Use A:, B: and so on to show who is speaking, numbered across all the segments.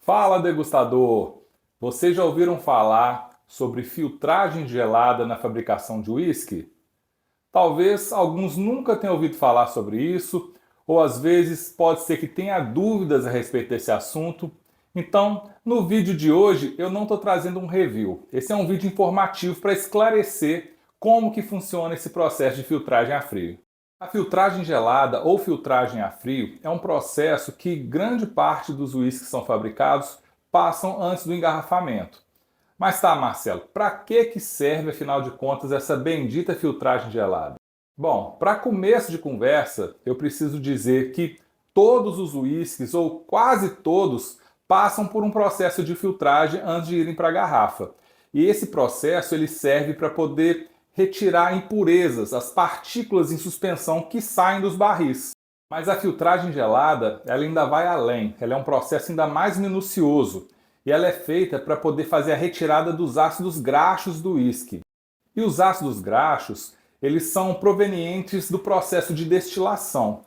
A: Fala, degustador! Vocês já ouviram falar sobre filtragem gelada na fabricação de uísque? Talvez alguns nunca tenham ouvido falar sobre isso, ou às vezes pode ser que tenha dúvidas a respeito desse assunto. Então, no vídeo de hoje eu não estou trazendo um review. Esse é um vídeo informativo para esclarecer como que funciona esse processo de filtragem a frio. A filtragem gelada ou filtragem a frio é um processo que grande parte dos uísques que são fabricados passam antes do engarrafamento. Mas tá, Marcelo, para que serve afinal de contas essa bendita filtragem gelada? Bom, para começo de conversa, eu preciso dizer que todos os uísques, ou quase todos, passam por um processo de filtragem antes de irem para a garrafa. E esse processo ele serve para poder retirar impurezas, as partículas em suspensão que saem dos barris. Mas a filtragem gelada, ela ainda vai além, ela é um processo ainda mais minucioso e ela é feita para poder fazer a retirada dos ácidos graxos do uísque. E os ácidos graxos, eles são provenientes do processo de destilação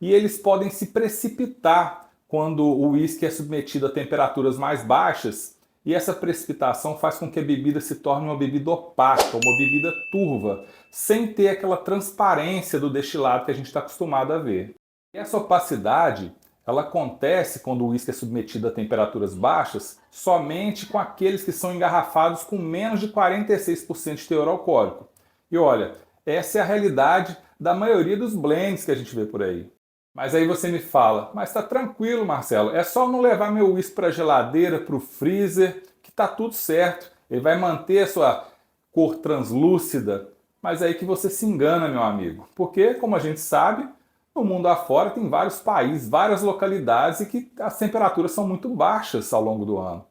A: e eles podem se precipitar quando o uísque é submetido a temperaturas mais baixas. E essa precipitação faz com que a bebida se torne uma bebida opaca, uma bebida turva, sem ter aquela transparência do destilado que a gente está acostumado a ver. E essa opacidade, ela acontece quando o uísque é submetido a temperaturas baixas, somente com aqueles que são engarrafados com menos de 46% de teor alcoólico. E olha, essa é a realidade da maioria dos blends que a gente vê por aí. Mas aí você me fala, mas tá tranquilo, Marcelo, é só não levar meu uísque para a geladeira, para o freezer, que tá tudo certo. Ele vai manter a sua cor translúcida. Mas aí que você se engana, meu amigo. Porque, como a gente sabe, no mundo afora tem vários países, várias localidades e que as temperaturas são muito baixas ao longo do ano.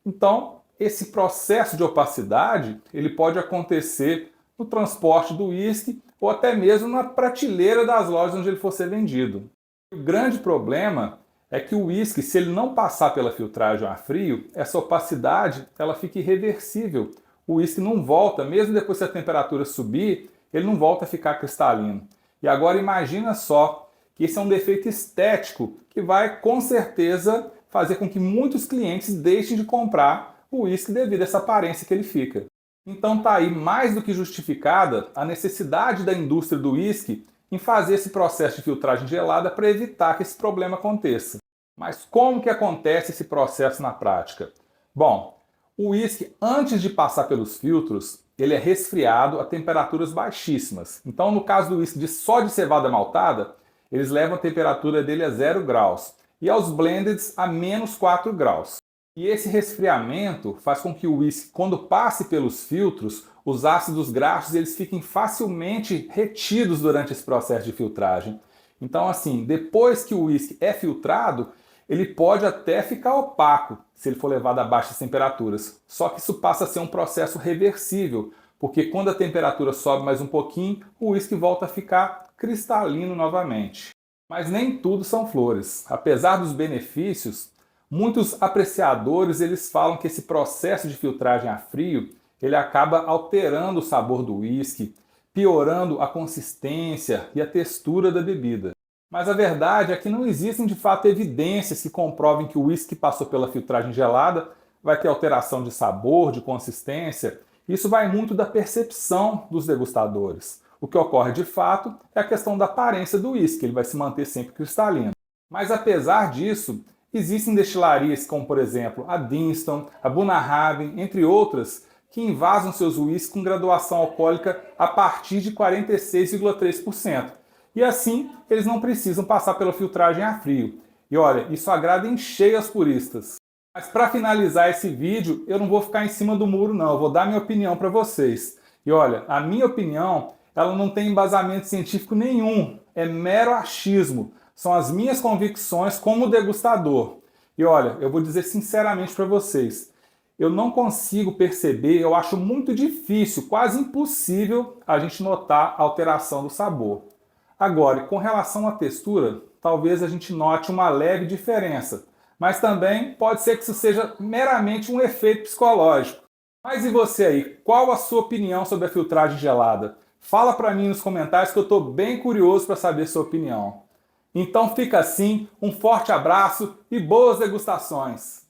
A: Então, esse processo de opacidade, ele pode acontecer no transporte do uísque ou até mesmo na prateleira das lojas onde ele for ser vendido. O grande problema é que o uísque, se ele não passar pela filtragem a frio, essa opacidade ela fica irreversível. O uísque não volta, mesmo depois que a temperatura subir, ele não volta a ficar cristalino. E agora imagina só que esse é um defeito estético que vai com certeza fazer com que muitos clientes deixem de comprar o uísque devido a essa aparência que ele fica. Então tá aí mais do que justificada a necessidade da indústria do uísque em fazer esse processo de filtragem gelada para evitar que esse problema aconteça. Mas como que acontece esse processo na prática? Bom, o uísque, antes de passar pelos filtros, ele é resfriado a temperaturas baixíssimas. Então, no caso do uísque só de cevada maltada, eles levam a temperatura dele a 0 graus e aos blendeds a menos 4 graus. E esse resfriamento faz com que o uísque, quando passe pelos filtros, os ácidos graxos eles fiquem facilmente retidos durante esse processo de filtragem. Então, assim, depois que o uísque é filtrado, ele pode até ficar opaco se ele for levado a baixas temperaturas. Só que isso passa a ser um processo reversível, porque quando a temperatura sobe mais um pouquinho, o uísque volta a ficar cristalino novamente. Mas nem tudo são flores. Apesar dos benefícios, muitos apreciadores eles falam que esse processo de filtragem a frio ele acaba alterando o sabor do uísque, piorando a consistência e a textura da bebida. Mas a verdade é que não existem de fato evidências que comprovem que o uísque que passou pela filtragem gelada vai ter alteração de sabor, de consistência. Isso vai muito da percepção dos degustadores. O que ocorre de fato é a questão da aparência do uísque, ele vai se manter sempre cristalino. Mas apesar disso, existem destilarias como, por exemplo, a Dinston, a Bunnahabhain, entre outras, que invasam seus uísques com graduação alcoólica a partir de 46,3%. E assim, eles não precisam passar pela filtragem a frio. E olha, isso agrada em cheio aos puristas. Mas para finalizar esse vídeo, eu não vou ficar em cima do muro não, eu vou dar minha opinião para vocês. E olha, a minha opinião, ela não tem embasamento científico nenhum, é mero achismo. São as minhas convicções como degustador. E olha, eu vou dizer sinceramente para vocês, eu não consigo perceber, eu acho muito difícil, quase impossível, a gente notar a alteração do sabor. Agora, com relação à textura, talvez a gente note uma leve diferença, mas também pode ser que isso seja meramente um efeito psicológico. Mas e você aí? Qual a sua opinião sobre a filtragem gelada? Fala para mim nos comentários que eu estou bem curioso para saber sua opinião. Então fica assim, um forte abraço e boas degustações!